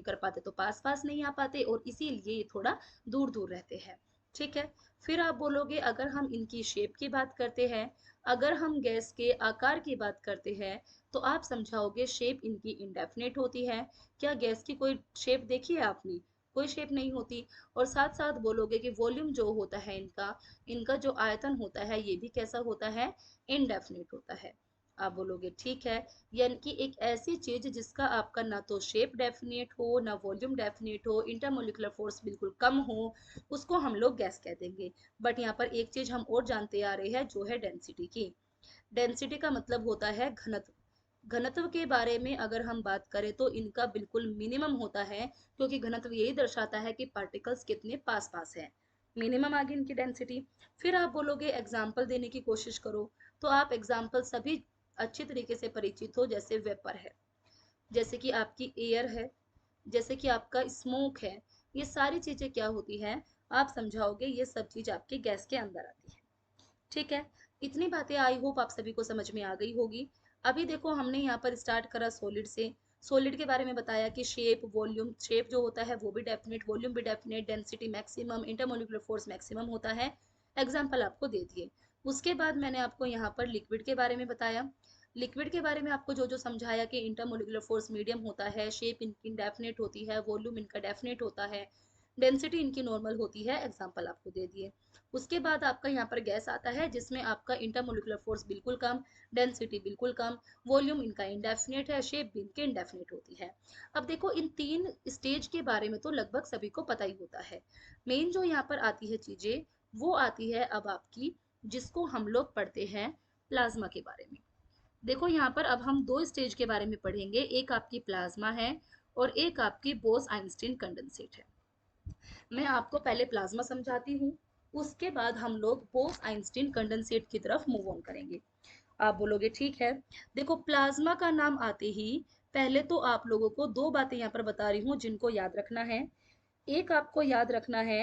कर पाते तो पास पास नहीं आ पाते, और इसीलिए ये थोड़ा दूर दूर रहते हैं। ठीक है। फिर आप बोलोगे अगर हम इनकी शेप की बात करते हैं, अगर हम गैस के आकार की बात करते हैं, तो आप समझाओगे शेप इनकी इंडेफिनेट होती है। क्या गैस की कोई शेप देखी है आपने, कोई शेप नहीं होती। और साथ साथ बोलोगे कि वॉल्यूम जो होता है इनका, इनका जो आयतन होता है ये भी कैसा होता है, इनडेफिनिट होता है। आप बोलोगे ठीक है, यानी कि एक ऐसी चीज जिसका आपका ना तो शेप डेफिनेट हो, ना वॉल्यूम डेफिनेट हो, इंटरमोलिकुलर फोर्स बिल्कुल कम हो, उसको हम लोग गैस कह देंगे। बट यहाँ पर एक चीज हम और जानते आ रहे हैं, जो है डेंसिटी की। डेंसिटी का मतलब होता है घनत्व। घनत्व के बारे में अगर हम बात करें तो इनका बिल्कुल मिनिमम होता है, क्योंकि घनत्व यही दर्शाता है कि पार्टिकल्स कितने पास पास है। मिनिमम आ गई इनकी डेंसिटी। फिर आप बोलोगे एग्जाम्पल देने की कोशिश करो, तो आप एग्जाम्पल सभी अच्छी तरीके से परिचित हो, जैसे वेपर है, जैसे कि आपकी एयर है, जैसे कि आपका स्मोक है। ये सारी चीजें क्या होती हैं, आप समझाओगे ये सब चीज आपके गैस के अंदर आती है। ठीक है। इतनी बातें आई होप आप सभी को समझ में आ गई होगी। अभी देखो हमने यहाँ पर स्टार्ट करा सॉलिड से। सॉलिड के बारे में बताया कि शेप, वॉल्यूम, शेप जो होता है वो भी डेफिनेट, वॉल्यूम भी definite, density maximum, intermolecular force maximum होता है। एग्जाम्पल आपको दे दिए। उसके बाद मैंने आपको यहाँ पर लिक्विड के बारे में बताया। लिक्विड के बारे में आपको जो जो समझाया कि इंटरमोलिकुलर फोर्स मीडियम होता है, शेप इनकी इंडेफिनेट होती है, वॉल्यूम इनका डेफिनेट होता है, डेंसिटी इनकी नॉर्मल होती है, एग्जाम्पल आपको दे दिए। उसके बाद आपका यहाँ पर गैस आता है जिसमें आपका इंटरमोलिकुलर फोर्स बिल्कुल कम, डेंसिटी बिल्कुल कम, वॉल्यूम इनका इंडेफिनेट है, शेप भी इनकी इंडेफिनेट होती है। अब देखो इन तीन स्टेज के बारे में तो लगभग सभी को पता ही होता है। मेन जो यहाँ पर आती है चीजें, वो आती है अब आपकी, जिसको हम लोग पढ़ते हैं प्लाज्मा के बारे में। देखो यहाँ पर अब हम दो स्टेज के बारे में पढ़ेंगे, एक आपकी प्लाज्मा है और एक आपकी बोस आइंस्टीन कंडेंसेट है। मैं आपको पहले प्लाज्मा समझाती हूँ, उसके बाद हम लोग बोस आइंस्टीन कंडेंसेट की तरफ मूव ऑन करेंगे। आप बोलोगे ठीक है। देखो प्लाज्मा का नाम आते ही पहले तो आप लोगों को दो बातें यहाँ पर बता रही हूँ जिनको याद रखना है। एक आपको याद रखना है,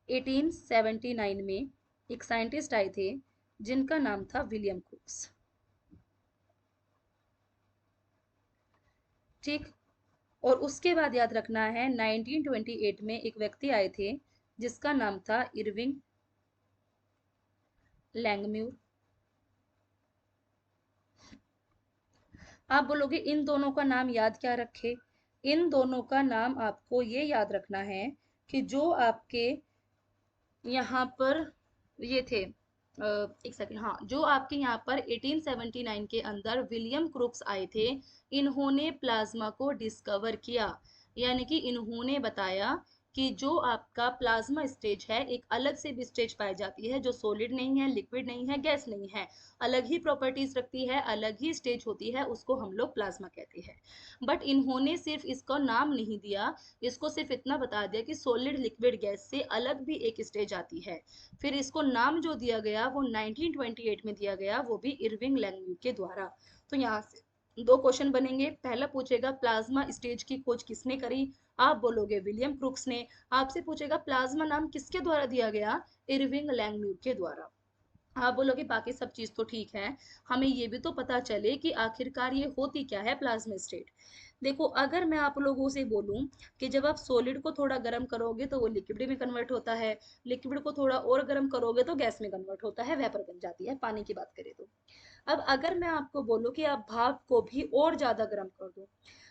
1879 में एक साइंटिस्ट आए थे जिनका नाम था विलियम क्रुक्स। ठीक। और उसके बाद याद रखना है 1928 में एक व्यक्ति आए थे जिसका नाम था इरविंग लैंगम्यूर। आप बोलोगे इन दोनों का नाम याद क्या रखे, इन दोनों का नाम आपको ये याद रखना है कि जो आपके यहाँ पर ये थे, एक सेकंड, हाँ, जो आपके यहाँ पर 1879 के अंदर विलियम क्रुक्स आए थे, इन्होंने प्लाज्मा को डिस्कवर किया। यानी कि इन्होंने बताया कि जो आपका प्लाज्मा स्टेज है, एक अलग से भी स्टेज पाई जाती है जो सॉलिड नहीं है, लिक्विड नहीं है, गैस नहीं है, अलग ही प्रॉपर्टीज रखती है, अलग ही स्टेज होती है, उसको हम लोग प्लाज्मा कहते हैं। बट इन्होंने सिर्फ इसका नाम नहीं दिया, इसको सिर्फ इतना बता दिया कि सॉलिड, लिक्विड, गैस से अलग भी एक स्टेज आती है। फिर इसको नाम जो दिया गया वो 1928 में दिया गया, वो भी इरविंग लैंगम्यू के द्वारा। तो यहाँ से दो क्वेश्चन बनेंगे। पहला पूछेगा प्लाज्मा स्टेज की खोज किसने करी, आप बोलोगे विलियम क्रुक्स ने। आपसे पूछेगा प्लाज्मा नाम किसके द्वारा दिया गया, इरविंग लैंगम्यू के द्वारा। आप बोलोगे बाकी सब चीज तो ठीक है, हमें ये भी तो पता चले कि आखिरकार ये होती क्या है प्लाज्मा स्टेट। देखो अगर मैं आप लोगों से बोलूं कि जब आप सॉलिड को थोड़ा गर्म करोगे तो वो लिक्विड में कन्वर्ट होता है, लिक्विड को थोड़ा और गर्म करोगे तो गैस में कन्वर्ट होता है, वेपर बन जाती है, पानी की बात करें तो। अब अगर मैं आपको बोलूं कि आप भाप को भी और ज्यादा गर्म कर दो,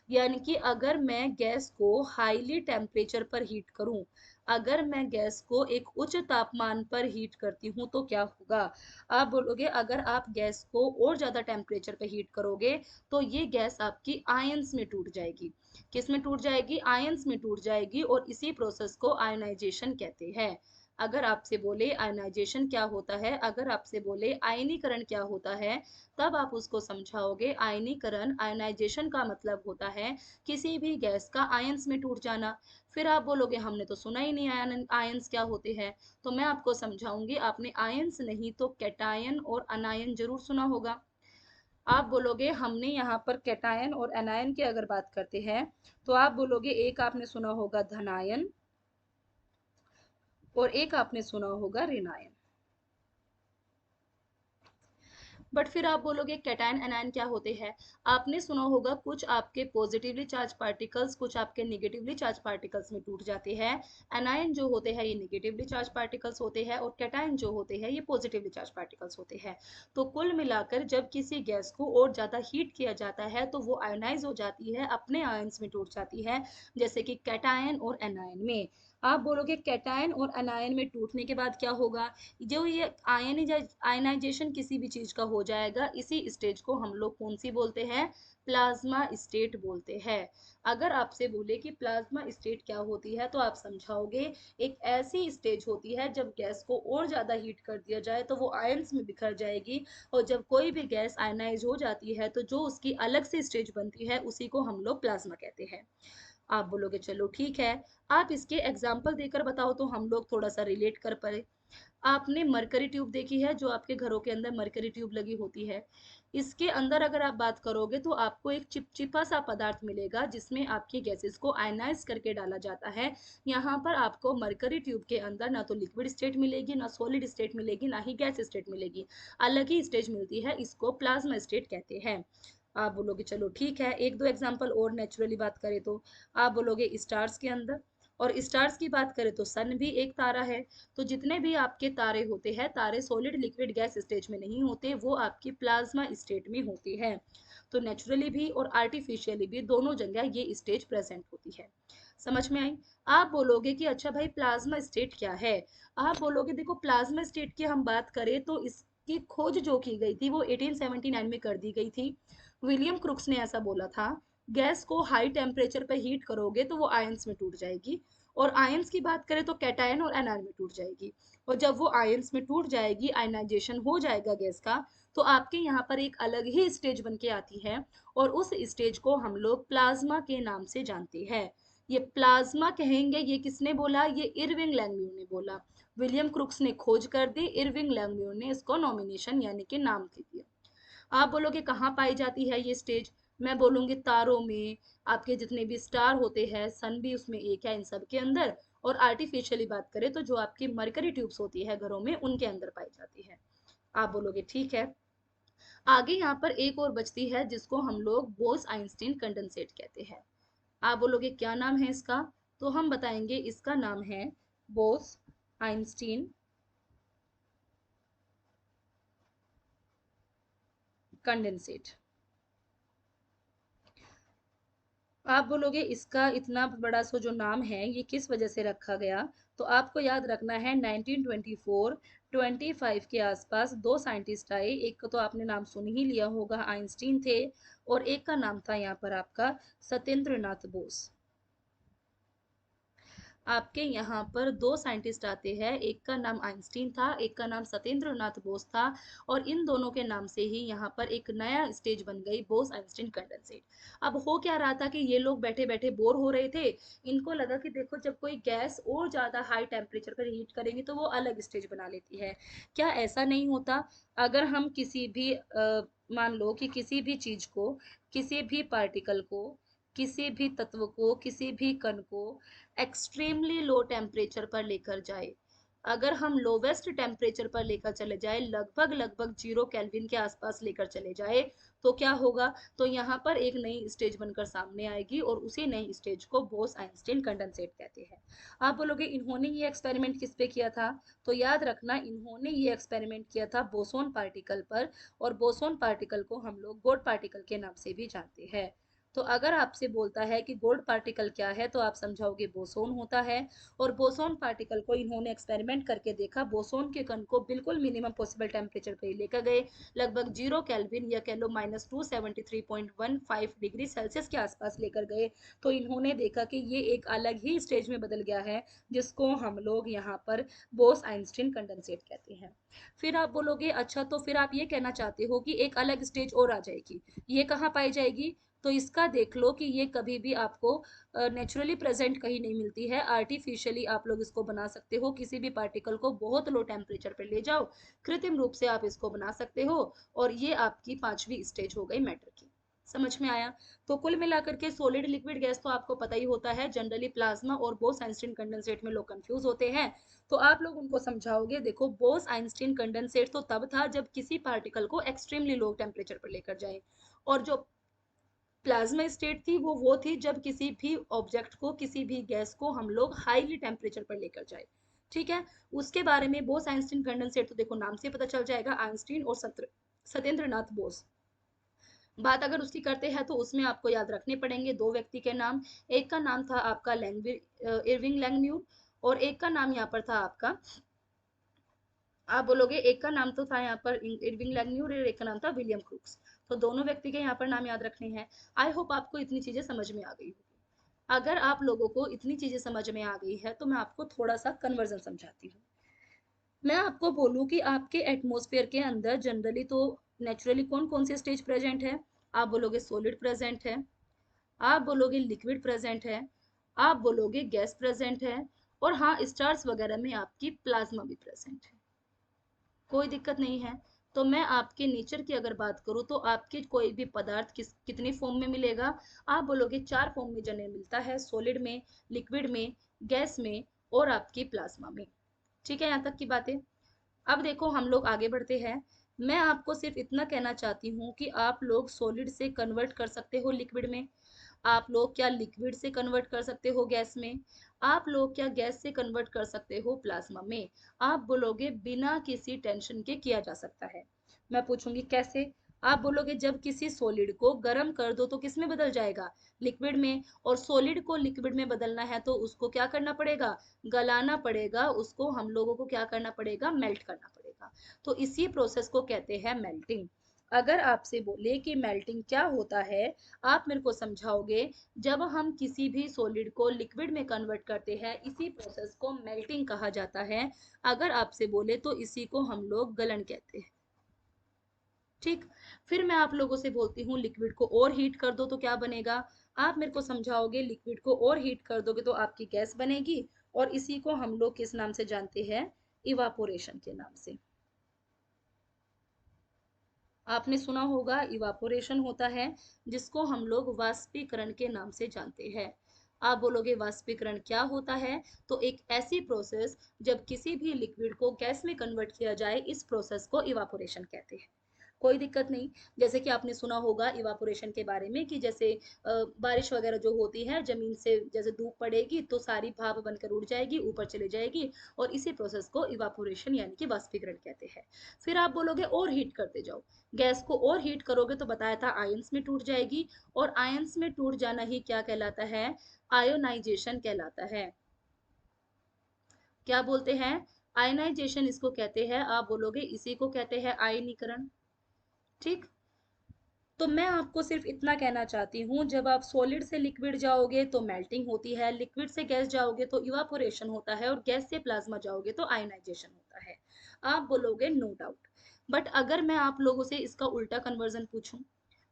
यानी कि अगर मैं गैस को हाईली टेम्परेचर पर हीट करूं, अगर मैं गैस को एक उच्च तापमान पर हीट करती हूं तो क्या होगा? आप बोलोगे अगर आप गैस को और ज्यादा टेम्परेचर पर हीट करोगे तो ये गैस आपकी आयंस में टूट जाएगी। किस में टूट जाएगी? आयंस में टूट जाएगी, और इसी प्रोसेस को आयनाइजेशन कहते हैं। अगर आपसे बोले आयनाइजेशन क्या होता है, अगर आपसे बोले आयनीकरण क्या होता है, तब आप उसको समझाओगे आयनीकरण, आयनाइजेशन का मतलब होता है किसी भी गैस का आयंस में टूट जाना। फिर आप बोलोगे हमने तो सुना ही नहीं आयंस क्या होते हैं। तो मैं आपको समझाऊंगी, आपने आयंस नहीं तो कैटायन और अनायन जरूर सुना होगा। आप बोलोगे हमने यहाँ पर कैटायन और अनायन की अगर बात करते हैं, तो आप बोलोगे एक आपने सुना होगा धनायन, और एक आपने सुना होगा ऋणायन। बट फिर आप बोलोगे कैटायन एनायन क्या होते हैं? आपने सुना होगा कुछ आपके पॉजिटिवली चार्ज पार्टिकल्स कुछ आपके निगेटिवली चार्ज पार्टिकल्स में टूट जाते हैं। एनायन जो होते हैं ये निगेटिवली चार्ज पार्टिकल्स होते हैं, और कैटायन जो होते हैं ये पॉजिटिवली चार्ज पार्टिकल्स होते हैं। तो कुल मिलाकर जब किसी गैस को और ज्यादा हीट किया जाता है तो वो आयोनाइज हो जाती है, अपने आयंस में टूट जाती है, जैसे कि कैटायन और एनायन में। आप बोलोगे कैटायन और अनायन में टूटने के बाद क्या होगा? जो ये आयनाइजेशन किसी भी चीज का हो जाएगा, इसी स्टेज को हम लोग कौन सी बोलते हैं? प्लाज्मा स्टेट बोलते हैं। अगर आपसे बोले कि प्लाज्मा स्टेट क्या होती है, तो आप समझाओगे एक ऐसी स्टेज होती है जब गैस को और ज्यादा हीट कर दिया जाए तो वो आयंस में बिखर जाएगी, और जब कोई भी गैस आयनाइज हो जाती है तो जो उसकी अलग से स्टेज बनती है उसी को हम लोग प्लाज्मा कहते हैं। आप बोलोगे चलो ठीक है, आप इसके एग्जाम्पल देकर बताओ तो हम लोग थोड़ा सा रिलेट कर पाए। आपने मरकरी ट्यूब देखी है, जो आपके घरों के अंदर मरकरी ट्यूब लगी होती है? इसके अंदर अगर आप बात करोगे तो आपको एक चिपचिपा सा पदार्थ मिलेगा जिसमें आपकी गैसेस को आयनाइज करके डाला जाता है। यहाँ पर आपको मरकरी ट्यूब के अंदर ना तो लिक्विड स्टेट मिलेगी, ना सॉलिड स्टेट मिलेगी, ना ही गैस स्टेट मिलेगी, अलग ही स्टेज मिलती है, इसको प्लाज्मा स्टेट कहते हैं। आप बोलोगे चलो ठीक है, एक दो एग्जांपल और नेचुरली बात करें तो आप बोलोगे स्टार्स के अंदर, और स्टार्स की बात करें तो सन भी एक तारा है। तो जितने भी आपके तारे होते हैं, तारे सॉलिड लिक्विड गैस स्टेज में नहीं होते, वो आपकी प्लाज्मा स्टेट में होती है। तो नेचुरली भी और आर्टिफिशियली भी दोनों जगह ये स्टेज प्रेजेंट होती है। समझ में आई? आप बोलोगे कि अच्छा भाई प्लाज्मा स्टेट क्या है? आप बोलोगे देखो प्लाज्मा स्टेट की हम बात करें तो इसकी खोज जो की गई थी वो 1879 में कर दी गई थी। विलियम क्रुक्स ने ऐसा बोला था, गैस को हाई टेम्परेचर पर हीट करोगे तो वो आयंस में टूट जाएगी, और आयंस की बात करें तो कैटायन और एनायन में टूट जाएगी, और जब वो आयंस में टूट जाएगी, आयनाइजेशन हो जाएगा गैस का, तो आपके यहाँ पर एक अलग ही स्टेज बन के आती है, और उस स्टेज को हम लोग प्लाज्मा के नाम से जानते हैं। ये प्लाज्मा कहेंगे, ये किसने बोला? ये इरविंग लैंगम्यू ने बोला। विलियम क्रुक्स ने खोज कर दी, इरविंग लैंगम्यू ने इसको नॉमिनेशन यानी कि नाम दे दिया। आप बोलोगे कहाँ पाई जाती है ये स्टेज? मैं बोलूंगी तारों में, आपके जितने भी स्टार होते हैं, सन भी उसमें एक है इन सब के अंदर, और आर्टिफिशियली बात करें तो जो आपकी मरकरी ट्यूब्स होती है घरों में, उनके अंदर पाई जाती है। आप बोलोगे ठीक है। आगे यहाँ पर एक और बचती है जिसको हम लोग बोस आइंस्टीन कंडेंसेट कहते हैं। आप बोलोगे क्या नाम है इसका? तो हम बताएंगे इसका नाम है बोस आइंस्टीन कंडेंसेट। आप बोलोगे इसका इतना बड़ा सो जो नाम है ये किस वजह से रखा गया? तो आपको याद रखना है 1924 25 के आसपास दो साइंटिस्ट आए, एक का तो आपने नाम सुन ही लिया होगा, आइंस्टीन थे, और एक का नाम था यहाँ पर आपका सत्येंद्र नाथ बोस। आपके यहाँ पर दो साइंटिस्ट आते हैं, एक का नाम आइंस्टीन था, एक का नाम सत्येंद्र नाथ बोस था, और इन दोनों के नाम से ही यहाँ पर एक नया स्टेज बन गई, बोस आइंस्टीन कंडेंसेट। अब हो क्या रहा था कि ये लोग बैठे बैठे बोर हो रहे थे, इनको लगा कि देखो जब कोई गैस और ज्यादा हाई टेम्परेचर पर हीट करेंगे तो वो अलग स्टेज बना लेती है। क्या ऐसा नहीं होता? अगर हम किसी भी मान लो कि किसी भी चीज को, किसी भी पार्टिकल को, किसी भी तत्व को, किसी भी कण को एक्सट्रीमली लो टेम्परेचर पर लेकर जाए, अगर हम लोवेस्ट टेम्परेचर पर लेकर चले जाए, लगभग लगभग 0 केल्विन के आसपास लेकर चले जाए, तो क्या होगा? तो यहाँ पर एक नई स्टेज बनकर सामने आएगी और उसी नई स्टेज को बोस आइंस्टीन कंडेंसेट कहते हैं। आप बोलोगे इन्होंने ये एक्सपेरिमेंट किस पे किया था? तो याद रखना, इन्होंने ये एक्सपेरिमेंट किया था बोसोन पार्टिकल पर, और बोसोन पार्टिकल को हम लोग गॉड पार्टिकल के नाम से भी जानते हैं। तो अगर आपसे बोलता है कि गोल्ड पार्टिकल क्या है, तो आप समझाओगे बोसोन होता है। और बोसोन पार्टिकल को इन्होंने एक्सपेरिमेंट करके देखा, बोसोन के कण को बिल्कुल मिनिमम पॉसिबल टेम्परेचर पे लेकर गए, लगभग 0 केल्विन या कह लो -273.15 डिग्री सेल्सियस के आसपास लेकर गए, तो इन्होंने देखा कि ये एक अलग ही स्टेज में बदल गया है, जिसको हम लोग यहाँ पर बोस आइंस्टीन कंडेंसेट कहते हैं। फिर आप बोलोगे अच्छा, तो फिर आप ये कहना चाहते हो कि एक अलग स्टेज और आ जाएगी, ये कहाँ पाई जाएगी? तो इसका देख लो कि ये कभी भी आपको नेचुरली प्रेजेंट कहीं नहीं मिलती है, आर्टिफिशियली आप लोग इसको बना सकते हो। किसी भी पार्टिकल को बहुत लो टेम्परेचर पर ले जाओ, कृत्रिम रूप से आप इसको बना सकते हो, और ये आपकी पांचवी स्टेज हो गई मैटर की। समझ में आया? तो कुल मिलाकर के सॉलिड लिक्विड गैस तो आपको पता ही होता है, जनरली प्लाज्मा और बोस आइंस्टीन कंडेंसेट में लोग कंफ्यूज होते हैं। तो आप लोग उनको समझाओगे, देखो बोस आइंस्टीन कंडेंसेट तो तब था जब किसी पार्टिकल को एक्सट्रीमली लो टेम्परेचर पर लेकर जाए, और जो प्लाज्मा स्टेट थी वो थी जब किसी भी ऑब्जेक्ट को, किसी भी गैस को हम लोग हाईली टेम्परेचर पर लेकर जाए। ठीक है? उसके बारे में बोस आइंस्टीन कंडेंसेट तो देखो नाम से पता चल जाएगा, आइंस्टीन और सत्येंद्र नाथ बोस। बात अगर उसकी करते हैं तो उसमें आपको याद रखने पड़ेंगे दो व्यक्ति के नाम। एक का नाम था आपका इरविंग लैंगम्यूर, और एक का नाम यहाँ पर था आपका, आप बोलोगे एक का नाम तो था यहाँ पर इरविंग लैंगम्यूर और एक का नाम था विलियम क्रूक्स। तो दोनों व्यक्ति के यहाँ पर नाम याद रखने हैं। आई होप आपको इतनी चीजें समझ में आ गई होगी। अगर आप लोगों को इतनी चीजें समझ में आ गई है, तो मैं आपको थोड़ा सा कन्वर्जन समझाती हूँ। मैं आपको बोलूँ कि आपके एटमॉस्फेयर के अंदर जनरली तो नेचुरली कौन कौन से स्टेज प्रेजेंट है? आप बोलोगे सॉलिड प्रेजेंट है, आप बोलोगे लिक्विड प्रेजेंट है, आप बोलोगे गैस प्रेजेंट है, और हाँ, स्टार्स वगैरह में आपकी प्लाज्मा भी प्रेजेंट है। कोई दिक्कत नहीं है। तो मैं आपके नेचर की अगर बात करूँ, तो आपके कोई भी पदार्थ कितनी फॉर्म में मिलेगा? आप बोलोगे 4 फॉर्म में जनरल मिलता है, सॉलिड में, लिक्विड में, गैस में, और आपकी प्लाज्मा में। ठीक है, यहाँ तक की बातें। अब देखो हम लोग आगे बढ़ते हैं। मैं आपको सिर्फ इतना कहना चाहती हूँ कि आप लोग सॉलिड से कन्वर्ट कर सकते हो लिक्विड में, आप लोग क्या लिक्विड से कन्वर्ट कर सकते हो गैस में, आप लोग क्या गैस से कन्वर्ट कर सकते हो प्लाज्मा में। आप बोलोगे बिना किसी टेंशन के किया जा सकता है। मैं पूछूंगी कैसे? आप बोलोगे जब किसी सॉलिड को गर्म कर दो तो किस में बदल जाएगा? लिक्विड में। और सॉलिड को लिक्विड में बदलना है तो उसको क्या करना पड़ेगा? गलाना पड़ेगा, उसको हम लोगों को क्या करना पड़ेगा? मेल्ट करना पड़ेगा। तो इसी प्रोसेस को कहते हैं मेल्टिंग। अगर आपसे बोले कि मेल्टिंग क्या होता है, आप मेरे को समझाओगे। जब हम किसी भी सॉलिड को लिक्विड में कन्वर्ट करते हैं, इसी प्रोसेस को मेल्टिंग कहा जाता है। अगर आपसे बोले तो इसी को हम लोग गलन कहते हैं। ठीक। फिर मैं आप लोगों से बोलती हूँ लिक्विड को और हीट कर दो तो क्या बनेगा? आप मेरे को समझाओगे, लिक्विड को और हीट कर दोगे तो आपकी गैस बनेगी, और इसी को हम लोग किस नाम से जानते हैं? इवापोरेशन के नाम से। आपने सुना होगा इवापोरेशन होता है, जिसको हम लोग वाष्पीकरण के नाम से जानते हैं। आप बोलोगे वाष्पीकरण क्या होता है? तो एक ऐसी प्रोसेस जब किसी भी लिक्विड को गैस में कन्वर्ट किया जाए, इस प्रोसेस को इवापोरेशन कहते हैं। कोई दिक्कत नहीं। जैसे कि आपने सुना होगा इवापोरेशन के बारे में कि जैसे बारिश वगैरह जो होती है, जमीन से जैसे धूप पड़ेगी तो सारी भाप बनकर उड़ जाएगी, ऊपर चली जाएगी, और इसी प्रोसेस को इवापोरेशन यानी कि वाष्पीकरण कहते हैं। फिर आप बोलोगे और हीट करते जाओ। गैस को और हीट करोगे तो बताया था आयंस में टूट जाएगी, और आयंस में टूट जाना ही क्या कहलाता है? आयोनाइजेशन कहलाता है। क्या बोलते हैं? आयनाइजेशन इसको कहते हैं। आप बोलोगे इसी को कहते हैं आयनीकरण। ठीक। तो मैं आपको सिर्फ इतना कहना चाहती हूँ, जब आप सॉलिड से लिक्विड जाओगे तो मेल्टिंग होती है, लिक्विड से गैस जाओगे तो इवापोरेशन होता है, और गैस से प्लाज्मा जाओगे तो आयनाइजेशन होता है। आप बोलोगे नो डाउट। बट अगर मैं आप लोगों से इसका उल्टा कन्वर्जन पूछूं,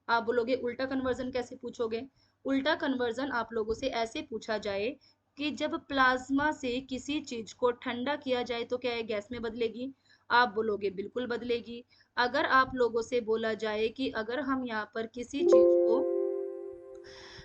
आप बोलोगे उल्टा कन्वर्जन कैसे पूछोगे? उल्टा कन्वर्जन आप लोगों से ऐसे पूछा जाए कि जब प्लाज्मा से किसी चीज को ठंडा किया जाए तो क्या ये गैस में बदलेगी? आप बोलोगे बिल्कुल बदलेगी। अगर आप लोगों से बोला जाए कि अगर हम यहाँ पर किसी चीज को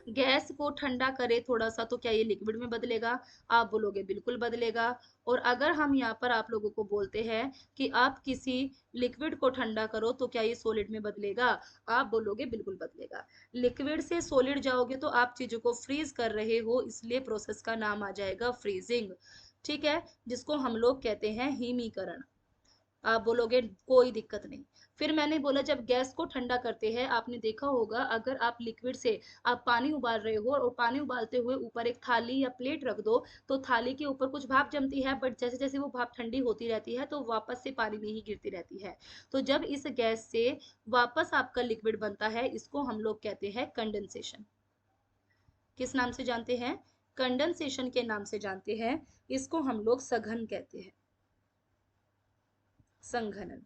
गैस को ठंडा करे थोड़ा सा तो क्या ये लिक्विड में बदलेगा? आप बोलोगे बिल्कुल बदलेगा। और अगर हम यहाँ पर आप लोगों को बोलते हैं कि आप किसी लिक्विड को ठंडा करो तो क्या ये सॉलिड में बदलेगा? आप बोलोगे बिल्कुल बदलेगा। लिक्विड से सॉलिड जाओगे तो आप चीजों को फ्रीज कर रहे हो, इसलिए प्रोसेस का नाम आ जाएगा फ्रीजिंग। ठीक है, जिसको हम लोग कहते हैं हिमीकरण। आप बोलोगे कोई दिक्कत नहीं। फिर मैंने बोला जब गैस को ठंडा करते हैं, आपने देखा होगा अगर आप लिक्विड से आप पानी उबाल रहे हो और पानी उबालते हुए ऊपर एक थाली या प्लेट रख दो, तो थाली के ऊपर कुछ भाप जमती है, बट जैसे जैसे वो भाप ठंडी होती रहती है तो वापस से पानी में ही गिरती रहती है। तो जब इस गैस से वापस आपका लिक्विड बनता है, इसको हम लोग कहते हैं कंडेंसेशन। किस नाम से जानते हैं? कंडेंसेशन के नाम से जानते हैं। इसको हम लोग सघन कहते हैं, संघनन।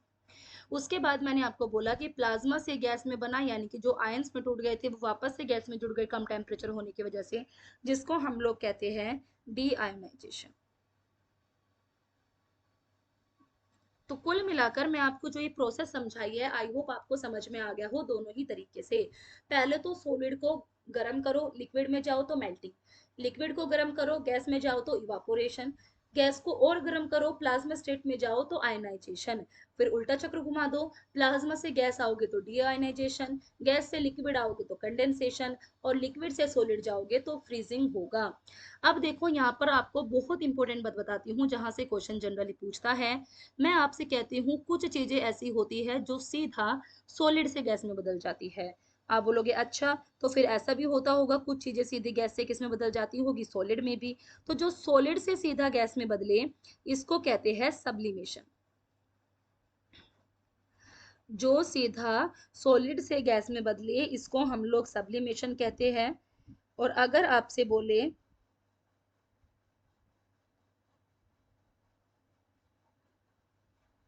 उसके बाद मैंने आपको बोला कि प्लाज्मा से गैस में बना, यानी कि जो आयंस में टूट गए थे वो वापस से गैस में जुड़ गए कम टेम्परेचर होने की वजह से, जिसको हम लोग कहते हैं डी आयोनाइजेशन। तो कुल मिलाकर मैं आपको जो ये प्रोसेस समझाई है, आई होप आपको समझ में आ गया हो दोनों ही तरीके से। पहले तो सॉलिड को गर्म करो, लिक्विड में जाओ तो मेल्टिंग, लिक्विड को गर्म करो गैस में जाओ तो इवापोरेशन, गैस को और गर्म करो प्लाज्मा स्टेट में जाओ तो आयनाइजेशन। फिर उल्टा चक्र घुमा दो, प्लाज्मा से गैस आओगे तो डी आयनाइजेशन, गैस से लिक्विड आओगे तो कंडेंसेशन, और लिक्विड से सॉलिड जाओगे तो फ्रीजिंग होगा। अब देखो यहाँ पर आपको बहुत इंपॉर्टेंट बात बताती हूँ जहां से क्वेश्चन जनरली पूछता है। मैं आपसे कहती हूँ कुछ चीजें ऐसी होती है जो सीधा सॉलिड से गैस में बदल जाती है। आप बोलोगे अच्छा, तो फिर ऐसा भी होता होगा कुछ चीजें सीधी गैस से किस में बदल जाती होगी? सॉलिड में भी। तो जो सॉलिड से सीधा गैस में बदले, इसको कहते हैं सब्लिमेशन। जो सीधा सॉलिड से गैस में बदले, इसको हम लोग सब्लिमेशन कहते हैं। और अगर आपसे बोले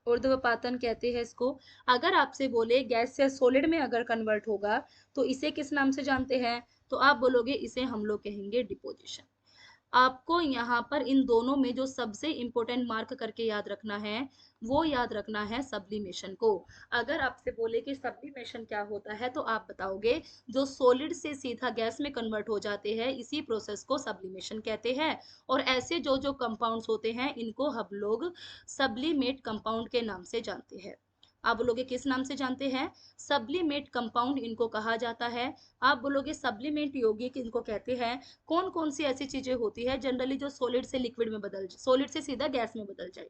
ऊर्ध्वपातन कहते हैं इसको। अगर आपसे बोले गैस से सॉलिड में अगर कन्वर्ट होगा तो इसे किस नाम से जानते हैं? तो आप बोलोगे इसे हम लोग कहेंगे डिपोजिशन। आपको यहाँ पर इन दोनों में जो सबसे इंपॉर्टेंट मार्क करके याद रखना है, वो याद रखना है सब्लिमेशन को। अगर आपसे बोले कि सब्लिमेशन क्या होता है तो आप बताओगे जो सॉलिड से सीधा गैस में कन्वर्ट हो जाते हैं, इसी प्रोसेस को सब्लिमेशन कहते हैं। और ऐसे जो जो कंपाउंड्स होते हैं इनको हम लोग सब्लिमेट कंपाउंड के नाम से जानते हैं। आप बोलोगे किस नाम से जानते हैं? सब्लिमेट कंपाउंड इनको कहा जाता है। आप बोलोगे सब्लिमेंट यौगिक इनको कहते हैं। कौन कौन सी ऐसी चीजें होती है जनरली जो सॉलिड से लिक्विड में बदल, सॉलिड से सीधा गैस में बदल जाए,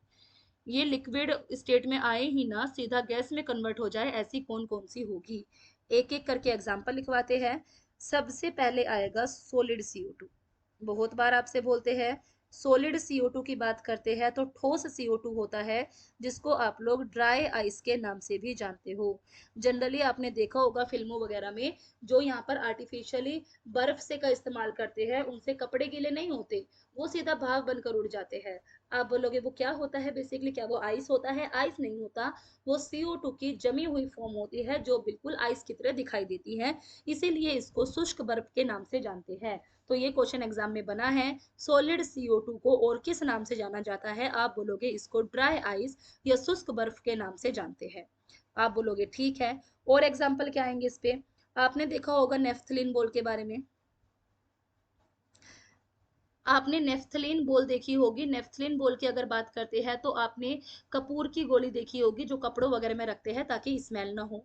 ये लिक्विड स्टेट में आए ही ना सीधा गैस में कन्वर्ट हो जाए, ऐसी कौन कौन सी होगी? एक एक करके एग्जांपल लिखवाते हैं। सबसे पहले आएगा सॉलिड CO2। बहुत बार आपसे बोलते हैं सॉलिड CO2 की बात करते हैं तो ठोस CO2 होता है, जिसको आप लोग ड्राई आइस के नाम से भी जानते हो। जनरली आपने देखा होगा फिल्मों वगैरह में, जो यहाँ पर आर्टिफिशियली बर्फ से का इस्तेमाल करते हैं, उनसे कपड़े गीले नहीं होते, वो सीधा भाप बनकर उड़ जाते हैं। आप बोलोगे वो क्या होता है? बेसिकली क्या वो आइस होता है? आइस नहीं होता, वो CO2 की जमी हुई फॉर्म होती है जो बिल्कुल आइस की तरह दिखाई देती है, इसीलिए इसको शुष्क बर्फ के नाम से जानते हैं। तो ये क्वेश्चन एग्जाम में बना है, सॉलिड CO2 को और किस नाम से जाना जाता है? आप बोलोगे इसको ड्राई आइस या शुष्क बर्फ के नाम से जानते हैं। आप बोलोगे ठीक है। और एग्जाम्पल क्या आएंगे इस पे? आपने देखा होगा नेफ्थलीन बॉल के बारे में, आपने नेफ्थलीन बॉल देखी होगी। नेफ्थलीन बॉल की अगर बात करते हैं तो आपने कपूर की गोली देखी होगी जो कपड़ों वगैरह में रखते हैं ताकि स्मेल ना हो।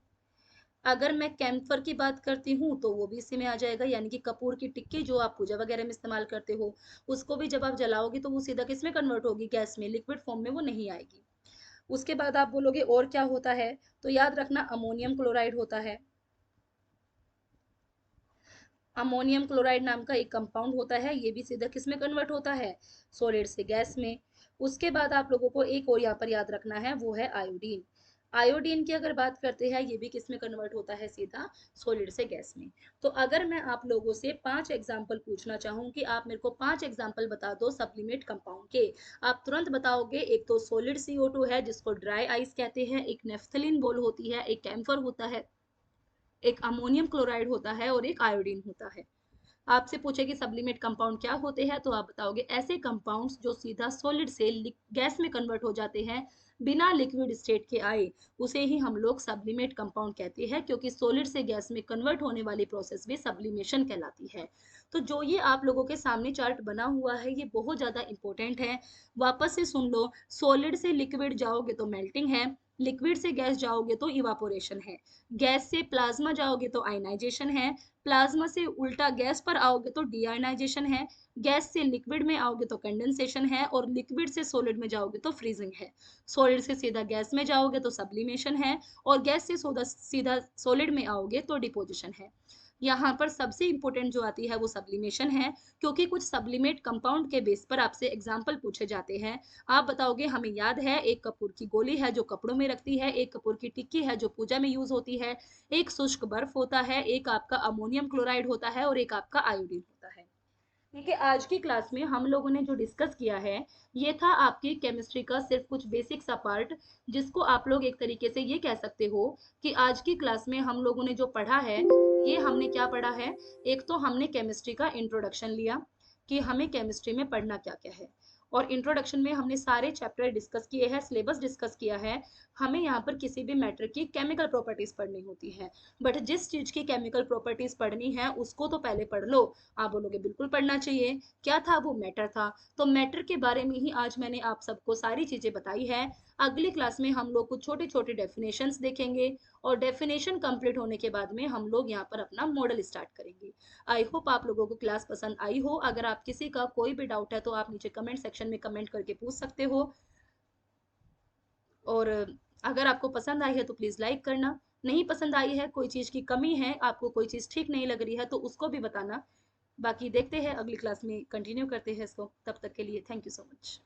अगर मैं कैम्फर की बात करती हूँ तो वो भी इसी में आ जाएगा, यानी कि कपूर की टिक्की जो आप पूजा वगैरह में इस्तेमाल करते हो, उसको भी जब आप जलाओगे तो वो सीधा किस में कन्वर्ट होगी? गैस में, लिक्विड फॉर्म में वो नहीं आएगी। उसके बाद आप बोलोगे और क्या होता है, तो याद रखना अमोनियम क्लोराइड होता है। अमोनियम क्लोराइड नाम का एक कंपाउंड होता है, ये भी सीधा किस में कन्वर्ट होता है? सॉलिड से गैस में। उसके बाद आप लोगों को एक और यहाँ पर याद रखना है, वो है आयोडीन। आयोडीन की अगर बात करते हैं, ये भी किस में कन्वर्ट होता है? सीधा सॉलिड से गैस में। तो अगर मैं आप लोगों से 5 एग्जाम्पल पूछना चाहूँ कि आप मेरे को 5 एग्जाम्पल बता दो सप्लीमेंट कंपाउंड के, आप तुरंत बताओगे एक तो सॉलिड CO2 है जिसको ड्राई आइस कहते हैं, एक नेफ्थलीन बोल होती है, एक कैम्फर होता है, एक अमोनियम क्लोराइड होता है और एक आयोडीन होता है। आपसे पूछे कि सब्लिमेट कंपाउंड क्या होते हैं, तो आप बताओगे ऐसे कंपाउंड्स जो सीधा सॉलिड से गैस में कन्वर्ट हो जाते हैं बिना लिक्विड स्टेट के आए, उसे ही हम लोग सब्लिमेट कंपाउंड कहते हैं, क्योंकि सॉलिड से गैस में कन्वर्ट होने वाली प्रोसेस भी सब्लिमेशन कहलाती है। तो जो ये आप लोगों के सामने चार्ट बना हुआ है, ये बहुत ज्यादा इंपॉर्टेंट है। वापस से सुन लो, सॉलिड से लिक्विड जाओगे तो मेल्टिंग है, लिक्विड से गैस जाओगे तो इवापोरेशन है, गैस से प्लाज्मा जाओगे तो आयनाइजेशन है, प्लाज्मा से उल्टा गैस पर आओगे तो डीआयनाइजेशन है, गैस से लिक्विड में आओगे तो कंडेंसेशन है, और लिक्विड से सॉलिड में जाओगे तो फ्रीजिंग है। सॉलिड से सीधा गैस में जाओगे तो सब्लिमेशन है, और गैस से सीधा सॉलिड में आओगे तो डिपोजिशन है। यहाँ पर सबसे इंपॉर्टेंट जो आती है वो सब्लिमेशन है, क्योंकि कुछ सब्लिमेट कंपाउंड के बेस पर आपसे एग्जाम्पल पूछे जाते हैं। आप बताओगे हमें याद है, एक कपूर की गोली है जो कपड़ों में रखती है, एक कपूर की टिक्की है जो पूजा में यूज होती है, एक शुष्क बर्फ होता है, एक आपका अमोनियम क्लोराइड होता है, और एक आपका आयोडीन होता है। ठीक है, आज की क्लास में हम लोगों ने जो डिस्कस किया है, ये था आपकी केमिस्ट्री का सिर्फ कुछ बेसिक सा पार्ट, जिसको आप लोग एक तरीके से ये कह सकते हो कि आज की क्लास में हम लोगों ने जो पढ़ा है, ये हमने क्या पढ़ा है। एक तो हमने केमिस्ट्री का इंट्रोडक्शन लिया कि हमें केमिस्ट्री में पढ़ना क्या क्या है, और इंट्रोडक्शन में हमने सारे चैप्टर डिस्कस किए हैं, सिलेबस डिस्कस किया है। हमें यहाँ पर किसी भी मैटर की केमिकल प्रॉपर्टीज पढ़नी होती है, बट जिस चीज की केमिकल प्रॉपर्टीज पढ़नी है उसको तो पहले पढ़ लो। आप बोलोगे बिल्कुल पढ़ना चाहिए, क्या था वो, मैटर था। तो मैटर के बारे में ही आज मैंने आप सबको सारी चीजें बताई है। अगली क्लास में हम लोग कुछ छोटे छोटे डेफिनेशंस देखेंगे, और डेफिनेशन कंप्लीट होने के बाद में हम लोग यहाँ पर अपना मॉडल स्टार्ट करेंगे। आई होप आप लोगों को क्लास पसंद आई हो। अगर आप किसी का कोई भी डाउट है तो आप नीचे कमेंट सेक्शन में कमेंट करके पूछ सकते हो, और अगर आपको पसंद आई है तो प्लीज लाइक करना। नहीं पसंद आई है, कोई चीज की कमी है, आपको कोई चीज ठीक नहीं लग रही है, तो उसको भी बताना। बाकी देखते हैं अगली क्लास में कंटिन्यू करते हैं इसको। तब तक के लिए थैंक यू सो मच।